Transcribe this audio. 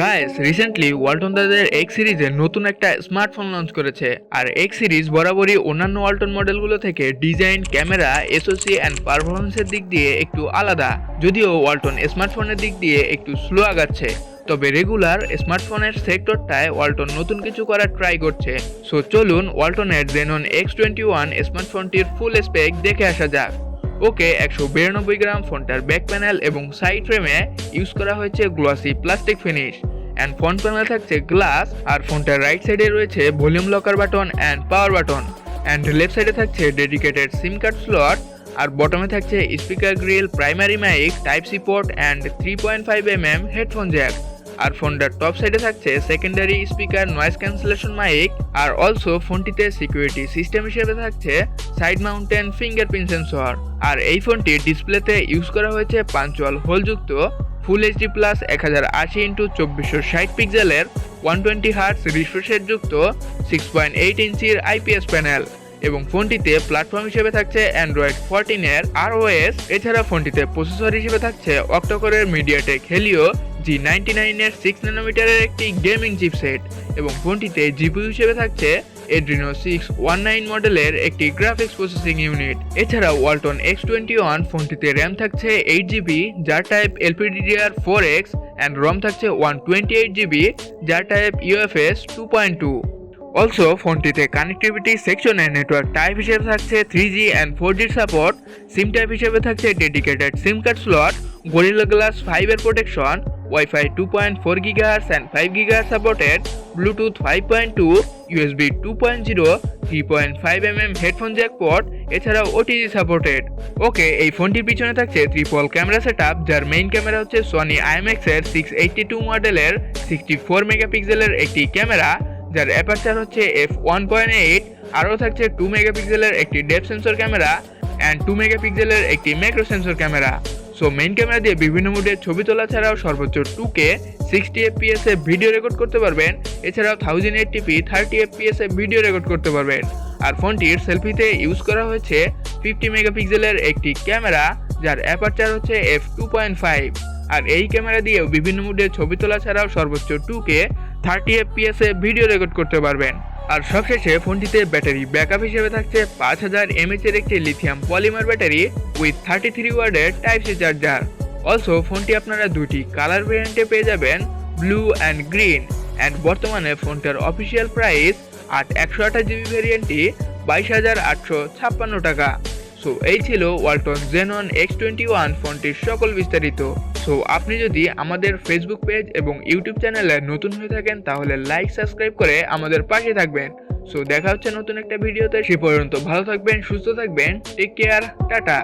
Guys recently Walton তাদের x সিরিজের নতুন একটা স্মার্টফোন লঞ্চ করেছে। আর এক্স সিরিজ বরাবরই অন্যান্য ওয়ালটন মডেলগুলো থেকে ডিজাইন, ক্যামেরা, এসওসি অ্যান্ড পারফরমেন্সের দিক দিয়ে একটু আলাদা। যদিও ওয়ালটন স্মার্টফোনের দিক দিয়ে একটু স্লো আগাচ্ছে, তবে রেগুলার স্মার্টফোনের সেক্টরটায় ওয়ালটন নতুন কিছু করার ট্রাই করছে। সো চলুন ওয়ালটনের জেনন X21 স্মার্টফোনটির ফুল স্পেক দেখে আসা যাক। ওকে, 192 গ্রাম ফোনটার ব্যাক প্যানেল এবং সাইড ফ্রেমে ইউজ করা হয়েছে glossy plastic finish and front panel থাকছে গ্লাস। আর ফোনটার রাইট সাইডে রয়েছে volume locker button and power button, and left সাইডে থাকছে ডেডিকেটেড সিম কার্ড স্লট। আর বটমে থাকছে speaker grille, primary mic, type C port and 3.5mm headphone jack. আর ফোনটার টপ সাইডে থাকছে secondary speaker, noise cancellation mic. আর অলসো ফোনটিতে সিকিউরিটি সিস্টেম হিসেবে থাকছে সাইড মাউন্টেন ফিঙ্গারপ্রিন্ট সেন্সর। আর এই ফোনটির ডিসপ্লেতে ইউজ করা হয়েছে পাঞ্চুয়াল হোলযুক্ত ফুল এইচডি প্লাস 1080x2460 পিক্সেলের 120 হার্টজ রিফ্রেশ রেট যুক্ত 6.8 ইঞ্চির আইপিএস প্যানেল। এবং ফোনটিতে প্ল্যাটফর্ম হিসেবে থাকছে অ্যান্ড্রয়েড 14 এর ROS। এছাড়া ফোনটিতে প্রসেসর হিসেবে থাকছে অক্টোকোরের মিডিয়াটেক হেলিও G99 এর 6 ন্যানোমিটারের একটি গেমিং চিপসেট। এবং ফোনটিতে জিপিইউ হিসেবে থাকছে Adreno 619 মডেলের একটি গ্রাফিক্স প্রসেসিং ইউনিট। এছাড়া ওয়ালটন X21 ফোনটিতে র্যাম থাকছে 8GB যার টাইপ LPDDR4X অ্যান্ড রম থাকছে 128GB যার টাইপ UFS 2.2। অলসো ফোনটিতে কানেক্টিভিটি সেকশনে নেটওয়ার্ক টাইপ হিসেবে থাকছে 3G and 4G support, SIM type হিসেবে থাকছে dedicated SIM card slot, gorilla glass 5 এর protection, wifi 2.4 GHz and 5 GHz supported, Bluetooth 5.2, USB 2.0, 3.5mm headphone Jack port, এছাড়াও OTG supported. ওকে, এই ফোনটির পিছনে থাকছে ট্রিপল ক্যামেরা সেটআপ, যার মেইন ক্যামেরা হচ্ছে সনি IMX এর 682 মডেলের 64 মেগাপিক্সেলের একটি ক্যামেরা, যার অ্যাপারচার হচ্ছে f1.8। আরও থাকছে 2 মেগাপিক্সেলের একটি ডেপথ সেন্সর ক্যামেরা অ্যান্ড 2 মেগাপিক্সেলের একটি macro sensor camera. So main camera দিয়ে বিভিন্ন মোডে ছবি তোলা ছাড়াও সর্বোচ্চ 2K 60 FPS এ ভিডিও রেকর্ড করতে পারবেন। এছাড়াও 1080p 30 FPS এ ভিডিও রেকর্ড করতে পারবেন। আর ফোনটির সেলফিতে ইউজ করা হয়েছে 50 মেগাপিক্সেলের একটি ক্যামেরা, যার অ্যাপারচার হচ্ছে f2.5। আর এই ক্যামেরা দিয়েও বিভিন্ন মোডে ছবি তোলা ছাড়াও সর্বোচ্চ 2K 30 FPS এ ভিডিও রেকর্ড করতে পারবেন। আর সবশেষে ফোনটিতে ব্যাটারি ব্যাকআপ হিসেবে থাকছে 5000 mAh এর একটি লিথিয়াম পলিমার ব্যাটারি উইথ 33 ওয়াটের টাইপ সি চার্জার। অলসো ফোনটি আপনারা দুটি কালার ভেরিয়েন্টে পেয়ে যাবেন, ব্লু অ্যান্ড গ্রিন। অ্যান্ড বর্তমানে ফোনটার অফিসিয়াল প্রাইস 128GB ভেরিয়েন্টটি 22,856 টাকা। সো এই ছিল ওয়ালটন জেনন X21 ফোনটির সকল বিস্তারিত। সো আপনি যদি আমাদের ফেসবুক পেজ এবং ইউটিউব চ্যানেলে নতুন হয়ে থাকেন তাহলে লাইক, সাবস্ক্রাইব করে আমাদের পাশে থাকবেন। সো দেখা হচ্ছে নতুন একটা ভিডিওতে। সে পর্যন্ত ভালো থাকবেন, সুস্থ থাকবেন, টেক কেয়ার, টাটা।